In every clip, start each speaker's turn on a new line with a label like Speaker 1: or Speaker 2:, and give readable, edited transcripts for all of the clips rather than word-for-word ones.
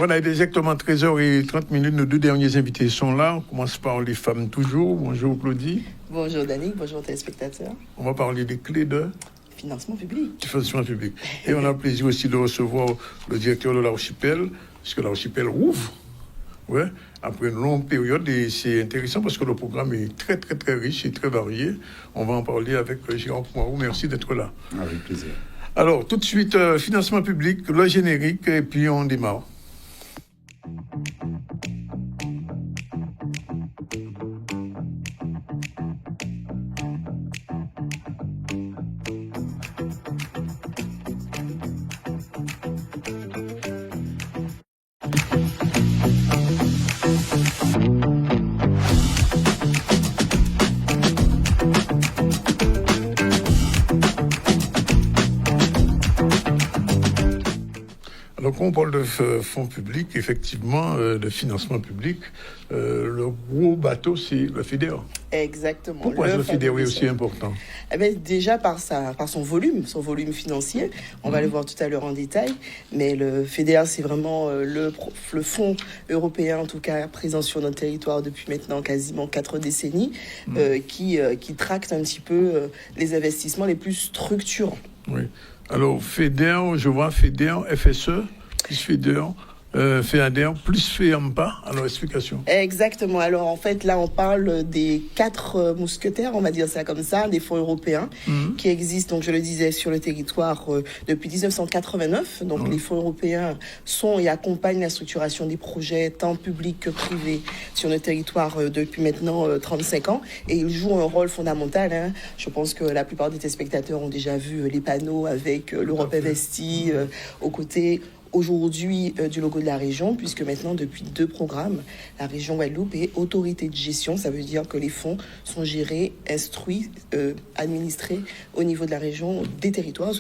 Speaker 1: Voilà, il est exactement 13h30. Nos deux derniers invités sont là. On commence par les femmes toujours. Bonjour Claudie.
Speaker 2: Bonjour Danick, bonjour téléspectateurs.
Speaker 1: On va parler des clés de
Speaker 2: financement public.
Speaker 1: Financement public. Et on a le plaisir aussi de recevoir le directeur de l'Archipel, puisque l'Archipel rouvre. Ouais, après une longue période, et c'est intéressant parce que le programme est très, très, très riche et très varié. On va en parler avec Gérard Poirot. Merci d'être là.
Speaker 3: Avec plaisir.
Speaker 1: Alors, tout de suite, financement public, le générique, et puis on démarre. Alors, quand on parle de fonds publics, effectivement, de financement public, le gros bateau, c'est le FEDER.
Speaker 2: Exactement.
Speaker 1: Pourquoi le FEDER est aussi important?
Speaker 2: Eh bien, déjà par son volume financier. On va le voir tout à l'heure en détail. Mais le FEDER, c'est vraiment le fonds européen, en tout cas présent sur notre territoire depuis maintenant quasiment 4 décennies, qui tracte un petit peu les investissements les plus structurants.
Speaker 1: Oui. Alors, FEDER, je vois FEDER, FSE, plus FEDER, FEADER, plus FEAMPA. Alors, explication.
Speaker 2: Exactement. Alors, en fait, là, on parle des 4 mousquetaires, on va dire ça comme ça, des fonds européens qui existent, donc je le disais, sur le territoire depuis 1989. Donc, les fonds européens sont et accompagnent la structuration des projets, tant publics que privés, sur notre territoire depuis maintenant 35 ans. Et ils jouent un rôle fondamental. Hein. Je pense que la plupart des téléspectateurs ont déjà vu les panneaux avec l'Europe investie aux côtés aujourd'hui du logo de la région, puisque maintenant, depuis 2 programmes, la région Guadeloupe est autorité de gestion. Ça veut dire que les fonds sont gérés, instruits, administrés au niveau de la région, des territoires.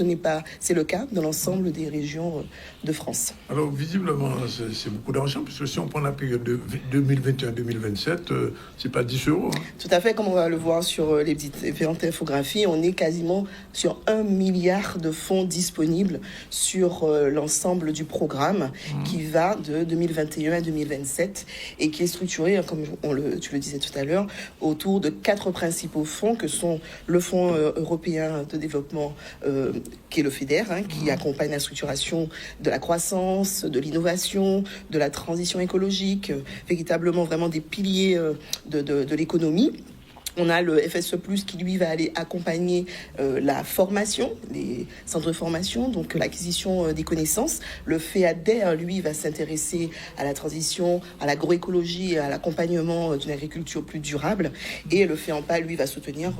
Speaker 2: C'est le cas dans l'ensemble des régions de France.
Speaker 1: Alors, visiblement, c'est beaucoup d'argent, puisque si on prend la période de 2021-2027, c'est pas 10 euros. Hein.
Speaker 2: Tout à fait, comme on va le voir sur les différentes infographies, on est quasiment sur 1 milliard de fonds disponibles sur l'ensemble du programme qui va de 2021 à 2027 et qui est structuré, comme tu le disais tout à l'heure, autour de 4 principaux fonds que sont le Fonds européen de développement qui est le FEDER, qui accompagne la structuration de la croissance, de l'innovation, de la transition écologique, véritablement vraiment des piliers de l'économie. On a le FSE+, qui lui va aller accompagner la formation, les centres de formation, donc l'acquisition des connaissances. Le FEADER, lui, va s'intéresser à la transition, à l'agroécologie et à l'accompagnement d'une agriculture plus durable. Et le FEAMPA, lui, va soutenir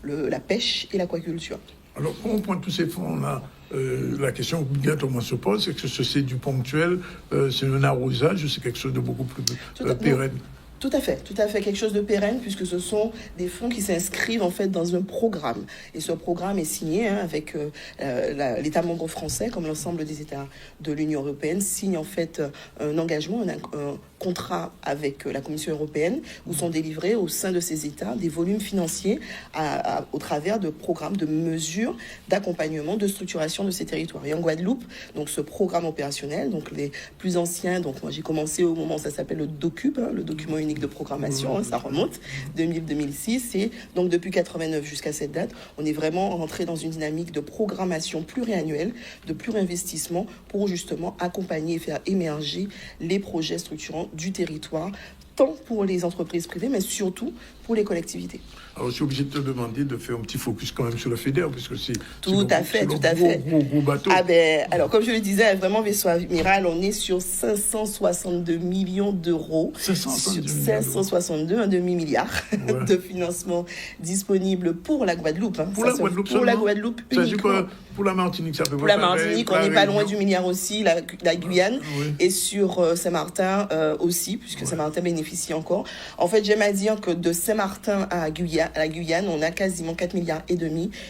Speaker 2: la pêche et l'aquaculture.
Speaker 1: Alors, quand on pointe tous ces fonds, on a la question obligatoirement se pose, c'est que c'est du ponctuel, c'est un arrosage, c'est quelque chose de beaucoup plus pérenne.
Speaker 2: Tout à fait, quelque chose de pérenne, puisque ce sont des fonds qui s'inscrivent en fait dans un programme. Et ce programme est signé avec l'État membre français, comme l'ensemble des États de l'Union européenne, signe en fait un engagement, un contrat avec la Commission européenne, où sont délivrés au sein de ces États des volumes financiers au travers de programmes, de mesures d'accompagnement, de structuration de ces territoires. Et en Guadeloupe, donc ce programme opérationnel, donc les plus anciens, donc moi j'ai commencé au moment où ça s'appelle le DOCUP, le document unique de programmation, ça remonte 2000-2006, et donc depuis 89 jusqu'à cette date, on est vraiment rentré dans une dynamique de programmation pluriannuelle, de plurinvestissement pour justement accompagner et faire émerger les projets structurants du territoire, tant pour les entreprises privées, mais surtout pour les collectivités.
Speaker 1: Alors, je suis obligé de te demander de faire un petit focus quand même sur le FEDER, puisque c'est
Speaker 2: tout à fait.
Speaker 1: Gros bateau.
Speaker 2: Alors, comme je le disais, vraiment, vaisseau amiral, on est sur 562 millions d'euros. 562, un demi-milliard de financement disponible pour la Guadeloupe.
Speaker 1: Pour la Guadeloupe
Speaker 2: uniquement.
Speaker 1: Pour la Martinique, ça peut
Speaker 2: pour la Martinique, on n'est pas loin du milliard aussi, la Guyane, et sur Saint-Martin aussi, puisque Saint-Martin bénéficie encore. En fait, j'aime à dire que de Saint-Martin à la Guyane, on a quasiment 4,5 milliards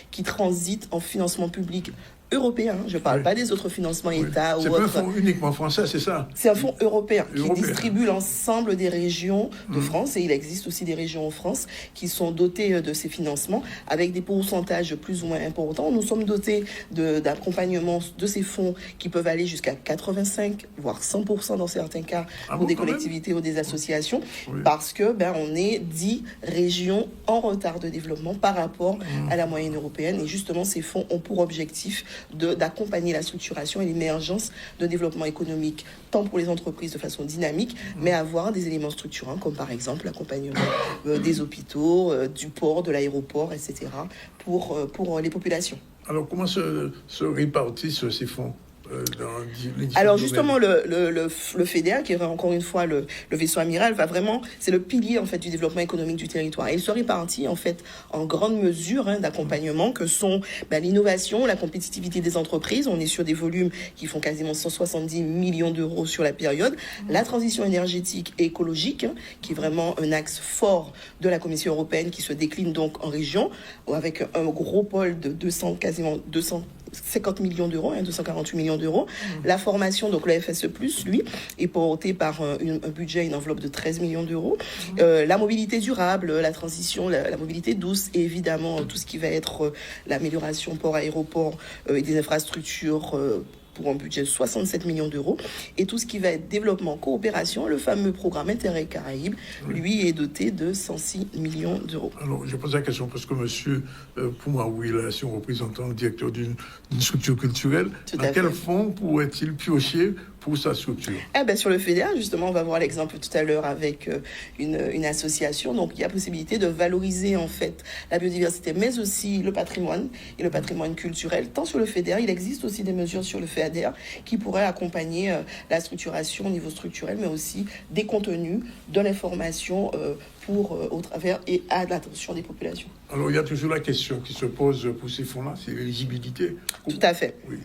Speaker 2: qui transitent en financement public européen. Je ne parle pas des autres financements État ou
Speaker 1: autres. C'est pas un fonds uniquement français, c'est ça?
Speaker 2: C'est un fonds européen qui distribue l'ensemble des régions de France, et il existe aussi des régions en France qui sont dotées de ces financements avec des pourcentages plus ou moins importants. Nous sommes dotés d'accompagnement de ces fonds qui peuvent aller jusqu'à 85 voire 100% dans certains cas pour des collectivités ou des associations, parce que on est 10 régions en retard de développement par rapport à la moyenne européenne, et justement ces fonds ont pour objectif d'accompagner la structuration et l'émergence de développement économique, tant pour les entreprises de façon dynamique, mais avoir des éléments structurants comme par exemple l'accompagnement des hôpitaux, du port, de l'aéroport, etc. pour les populations.
Speaker 1: Alors comment se répartissent ces fonds?
Speaker 2: Alors justement, le FEDER, qui est encore une fois le vaisseau amiral, c'est le pilier en fait du développement économique du territoire. Et il se répartit en fait en grande mesure d'accompagnement que sont l'innovation, la compétitivité des entreprises. On est sur des volumes qui font quasiment 170 millions d'euros sur la période. La transition énergétique et écologique, qui est vraiment un axe fort de la Commission européenne, qui se décline donc en région, avec un gros pôle de quasiment 250 millions d'euros, 248 millions d'euros. La formation, donc le FSE+, lui, est porté par un budget, une enveloppe de 13 millions d'euros. La mobilité durable, la transition, la mobilité douce, et évidemment tout ce qui va être l'amélioration port-aéroport et des infrastructures pour un budget de 67 millions d'euros. Et tout ce qui va être développement, coopération, le fameux programme Interreg Caraïbes, lui est doté de 106 millions d'euros.
Speaker 1: Alors, je pose la question parce que monsieur Poumaoui, là, si on représentant le directeur d'une structure culturelle, dans quel fonds pourrait-il piocher pour sa structure?
Speaker 2: Sur le FEDER, justement, on va voir l'exemple tout à l'heure avec une association. Donc, il y a possibilité de valoriser, en fait, la biodiversité, mais aussi le patrimoine et le patrimoine culturel. Tant sur le FEDER, il existe aussi des mesures sur le FEADER qui pourraient accompagner la structuration au niveau structurel, mais aussi des contenus, de l'information au travers et à l'attention des populations.
Speaker 1: Alors, il y a toujours la question qui se pose pour ces fonds-là, c'est l'éligibilité.
Speaker 2: Tout à fait.
Speaker 1: Oui.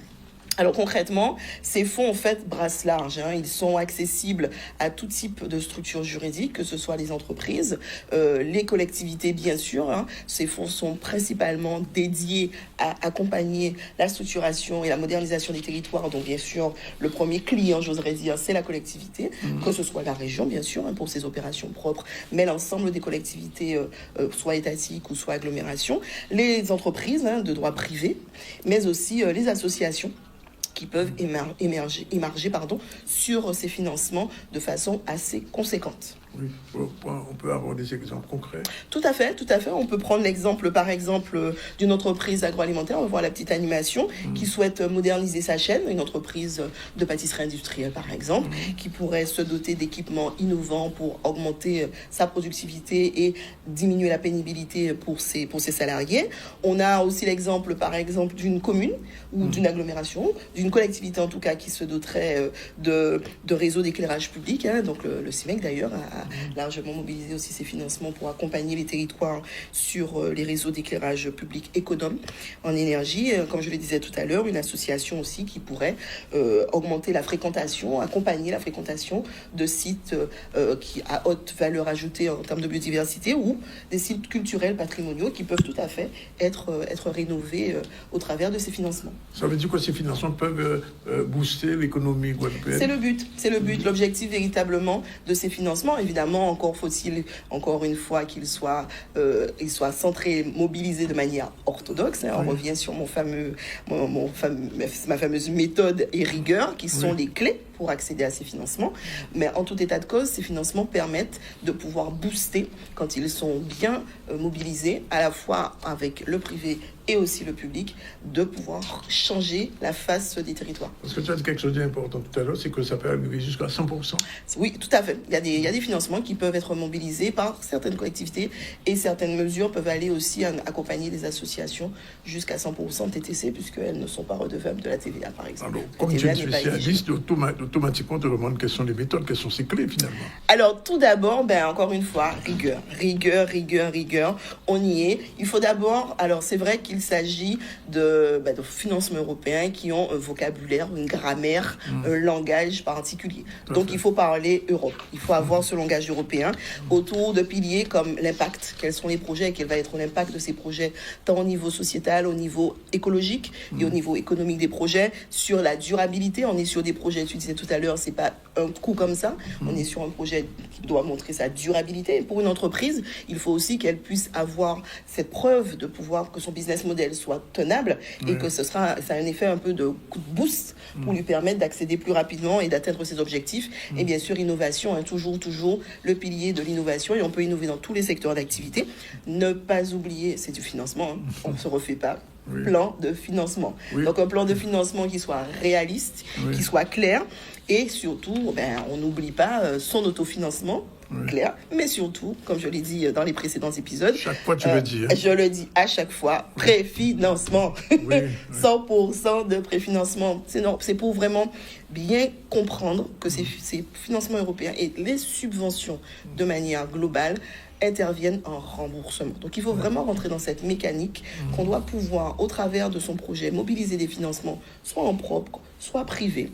Speaker 2: Alors concrètement, ces fonds en fait brassent large. Ils sont accessibles à tout type de structures juridiques, que ce soit les entreprises, les collectivités bien sûr. Ces fonds sont principalement dédiés à accompagner la structuration et la modernisation des territoires. Donc bien sûr, le premier client, j'oserais dire, c'est la collectivité, que ce soit la région bien sûr pour ses opérations propres, mais l'ensemble des collectivités, soit étatiques ou soit agglomérations, les entreprises de droit privé, mais aussi les associations qui peuvent émerger sur ces financements de façon assez conséquente.
Speaker 1: Oui, on peut avoir des exemples concrets.
Speaker 2: Tout à fait. On peut prendre l'exemple, par exemple, d'une entreprise agroalimentaire. On va voir la petite animation qui souhaite moderniser sa chaîne, une entreprise de pâtisserie industrielle, par exemple, qui pourrait se doter d'équipements innovants pour augmenter sa productivité et diminuer la pénibilité pour ses salariés. On a aussi l'exemple, par exemple, d'une commune ou d'une agglomération, d'une collectivité en tout cas, qui se doterait de réseaux d'éclairage public. Donc le CIMEC d'ailleurs a largement mobilisé aussi ses financements pour accompagner les territoires sur les réseaux d'éclairage public économes en énergie. Comme je le disais tout à l'heure, une association aussi qui pourrait augmenter la fréquentation, accompagner la fréquentation de sites qui à haute valeur ajoutée en termes de biodiversité, ou des sites culturels patrimoniaux qui peuvent tout à fait être rénovés au travers de ces financements.
Speaker 1: Ça veut dire que ces financements peuvent booster l'économie guadeloupéenne?
Speaker 2: C'est le but. L'objectif véritablement de ces financements, évidemment, encore faut-il, encore une fois, qu'il soit centré, mobilisé de manière orthodoxe. On revient sur ma fameuse méthode et rigueur, qui sont les clés pour accéder à ces financements. Mais en tout état de cause, ces financements permettent de pouvoir booster, quand ils sont bien mobilisés, à la fois avec le privé et aussi le public, de pouvoir changer la face des territoires.
Speaker 1: Parce que tu as dit quelque chose d'important tout à l'heure, c'est que ça peut arriver jusqu'à 100%.
Speaker 2: Oui, tout à fait. Il y a des financements qui peuvent être mobilisés par certaines collectivités, et certaines mesures peuvent aller aussi accompagner les associations jusqu'à 100% TTC, puisqu'elles ne sont pas redevables de la TVA, par exemple.
Speaker 1: Alors, comme tu es spécialiste, automatiquement, on te demande quelles sont les méthodes, quelles sont ces clés finalement.
Speaker 2: Alors, tout d'abord, encore une fois, rigueur. On y est. Il faut d'abord, alors c'est vrai qu'il s'agit de financements européens qui ont un vocabulaire, une grammaire, un langage particulier. Donc, il faut parler Europe. Il faut avoir, selon langage européen, autour de piliers comme l'impact. Quels sont les projets et quel va être l'impact de ces projets, tant au niveau sociétal, au niveau écologique et au niveau économique des projets, sur la durabilité. On est sur des projets, tu disais tout à l'heure, c'est pas un coup comme ça. On est sur un projet qui doit montrer sa durabilité. Et pour une entreprise, il faut aussi qu'elle puisse avoir cette preuve de pouvoir que son business model soit tenable et que ça a un effet un peu de coup de boost pour lui permettre d'accéder plus rapidement et d'atteindre ses objectifs. Et bien sûr, innovation, toujours le pilier de l'innovation, et on peut innover dans tous les secteurs d'activité. Ne pas oublier, c'est du financement, on ne se refait pas. Plan de financement. Donc un plan de financement qui soit réaliste, qui soit clair, et surtout, on n'oublie pas son autofinancement. Clair, mais surtout, comme je l'ai dit dans les précédents épisodes,
Speaker 1: chaque fois tu le dis.
Speaker 2: Je le dis à chaque fois, préfinancement. 100% de préfinancement. C'est pour vraiment bien comprendre que ces financements européens et les subventions de manière globale interviennent en remboursement. Donc il faut vraiment rentrer dans cette mécanique qu'on doit pouvoir, au travers de son projet, mobiliser des financements, soit en propre, soit privés,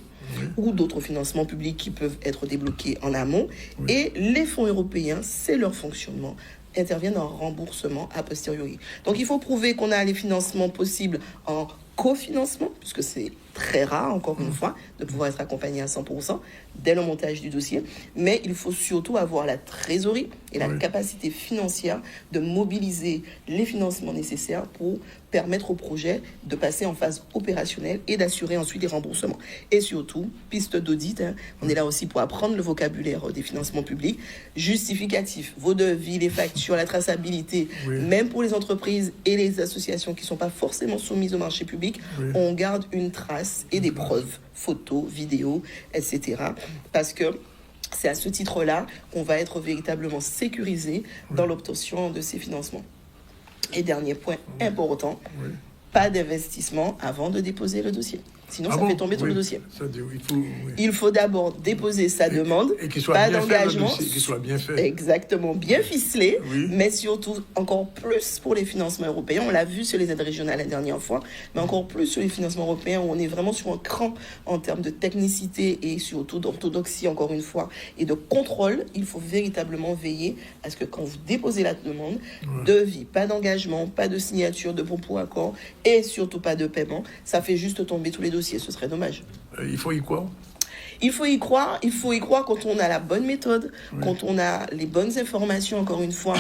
Speaker 2: ou d'autres financements publics qui peuvent être débloqués en amont. Et les fonds européens, c'est leur fonctionnement, interviennent en remboursement a posteriori. Donc il faut prouver qu'on a les financements possibles en cofinancement, puisque c'est très rare, encore une fois, de pouvoir être accompagné à 100% dès le montage du dossier. Mais il faut surtout avoir la trésorerie et la capacité financière de mobiliser les financements nécessaires pour permettre au projet de passer en phase opérationnelle et d'assurer ensuite les remboursements. Et surtout, piste d'audit, on est là aussi pour apprendre le vocabulaire des financements publics, justificatifs, vos devis, les factures, la traçabilité, même pour les entreprises et les associations qui ne sont pas forcément soumises au marché public, on garde une trace et des preuves, photos, vidéos, etc. Parce que c'est à ce titre-là qu'on va être véritablement sécurisé dans l'obtention de ces financements. Et dernier point important, pas d'investissement avant de déposer le dossier. Sinon, ça fait tomber tout le dossier. Il faut d'abord déposer sa demande,
Speaker 1: et qu'il soit
Speaker 2: pas
Speaker 1: bien
Speaker 2: d'engagement,
Speaker 1: fait, qu'il soit bien fait.
Speaker 2: Exactement, bien ficelé, mais surtout encore plus pour les financements européens. On l'a vu sur les aides régionales la dernière fois, mais encore plus sur les financements européens où on est vraiment sur un cran en termes de technicité et surtout d'orthodoxie, encore une fois, et de contrôle. Il faut véritablement veiller à ce que quand vous déposez la demande, devis, pas d'engagement, pas de signature de bon pour accord et surtout pas de paiement, ça fait juste tomber tous les dossiers. Ce serait dommage.
Speaker 1: Il faut y croire.
Speaker 2: Il faut y croire quand on a la bonne méthode, quand on a les bonnes informations. Encore une fois,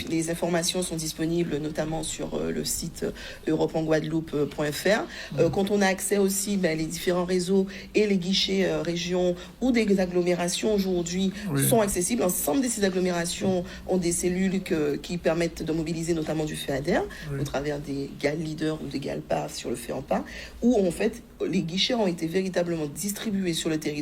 Speaker 2: les informations sont disponibles notamment sur le site europe-en-guadeloupe.fr. Quand on a accès aussi, les différents réseaux et les guichets régions ou des agglomérations aujourd'hui sont accessibles. L'ensemble de ces agglomérations ont des cellules qui permettent de mobiliser notamment du FEADER au travers des GAL Leaders ou des GAL PAS sur le FEAMPA, où en fait les guichets ont été véritablement distribués sur le territoire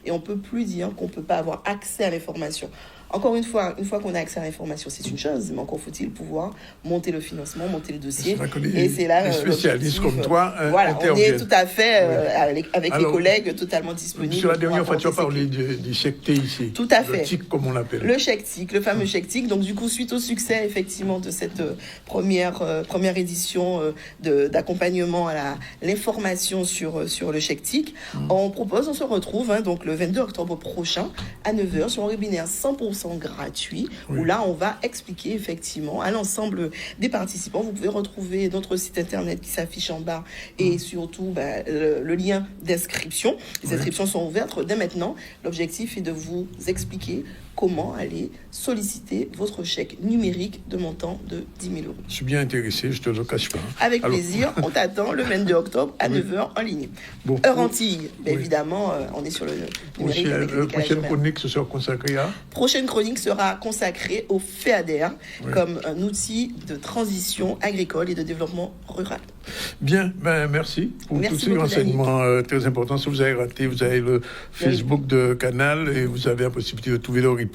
Speaker 2: et on ne peut plus dire qu'on ne peut pas avoir accès à l'information. Encore une fois qu'on a accès à l'information, c'est une chose, mais encore faut-il pouvoir monter le financement, monter le dossier.
Speaker 1: Et c'est là les spécialistes comme toi
Speaker 2: on est tout à fait avec les collègues totalement disponibles.
Speaker 1: Sur la dernière fois, tu as parlé du chèque TIC ici.
Speaker 2: Tout à fait.
Speaker 1: Le TIC, comme on l'appelle.
Speaker 2: Le chèque TIC, le fameux chèque TIC. Donc du coup, suite au succès effectivement de cette première édition d'accompagnement à l'information sur le chèque TIC, on se retrouve donc le 22 octobre prochain à 9h sur un webinaire 100% gratuit, où là on va expliquer effectivement à l'ensemble des participants. Vous pouvez retrouver notre site internet qui s'affiche en bas et surtout le lien d'inscription. Les inscriptions sont ouvertes dès maintenant. L'objectif est de vous expliquer comment aller solliciter votre chèque numérique de montant de 10 000 euros.
Speaker 1: Je suis bien intéressé, je ne te le cache pas.
Speaker 2: Avec plaisir, on t'attend le 22 octobre à 9h en ligne. Heure Antilles, évidemment, on est sur le numérique.
Speaker 1: La prochaine chronique sera consacrée à
Speaker 2: Prochaine chronique sera consacrée au FEADER comme un outil de transition agricole et de développement rural.
Speaker 1: Bien, merci pour tous ces renseignements très importants. Si vous avez raté, vous avez le Facebook de Canal et vous avez la possibilité de trouver le replay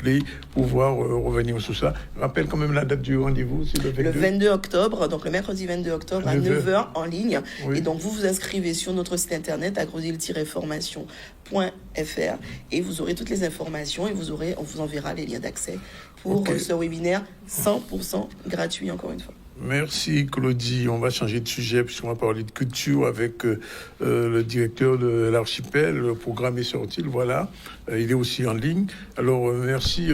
Speaker 1: pour pouvoir revenir sur ça. Rappelle quand même la date du rendez-vous, c'est le
Speaker 2: 22 octobre, donc le mercredi 22 octobre à 9h en ligne. Et donc vous vous inscrivez sur notre site internet agrodil-formation.fr et vous aurez toutes les informations et on vous enverra les liens d'accès pour ce webinaire 100% gratuit encore une fois.
Speaker 1: Merci Claudie. On va changer de sujet puisqu'on va parler de culture avec le directeur de l'archipel. Le programme est sorti, voilà. Il est aussi en ligne. Alors merci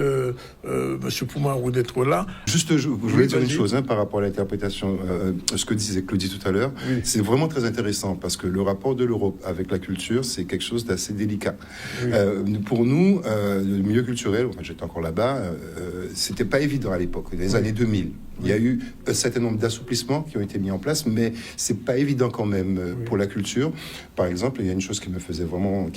Speaker 1: Monsieur Poumarou d'être là.
Speaker 3: Juste, je voulais dire une chose par rapport à l'interprétation, ce que disait Claudie tout à l'heure. Oui. C'est vraiment très intéressant parce que le rapport de l'Europe avec la culture, c'est quelque chose d'assez délicat. Oui. Pour nous, le milieu culturel, j'étais encore là-bas, c'était pas évident à l'époque, dans les années 2000. Il y a eu un certain nombre d'assouplissements qui ont été mis en place, mais c'est pas évident quand même pour la culture. Par exemple, il y a une chose qui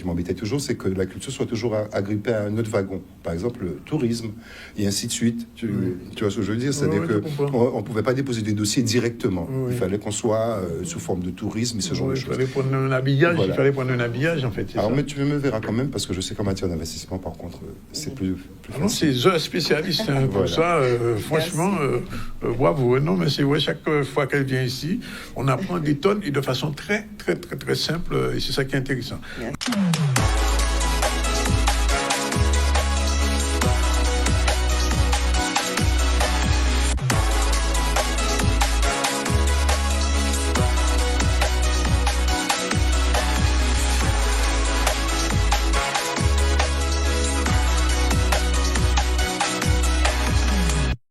Speaker 3: m'embêtait toujours, c'est que la culture soit toujours agrippée à un autre wagon. Par exemple, le tourisme, et ainsi de suite. Tu vois ce que je veux dire? C'est-à-dire qu'on pouvait pas déposer des dossiers directement. Il fallait qu'on soit sous forme de tourisme et ce genre de choses.
Speaker 1: Il fallait prendre un habillage, en fait.
Speaker 3: Alors, mais tu me verras quand même, parce que je sais qu'en matière d'investissement, par contre, c'est plus facile.
Speaker 1: Non, c'est un spécialiste pour ça. Franchement... bravo, non, mais c'est vrai, chaque fois qu'elle vient ici, on apprend des tonnes et de façon très, très, très, très simple, et c'est ça qui est intéressant. Merci.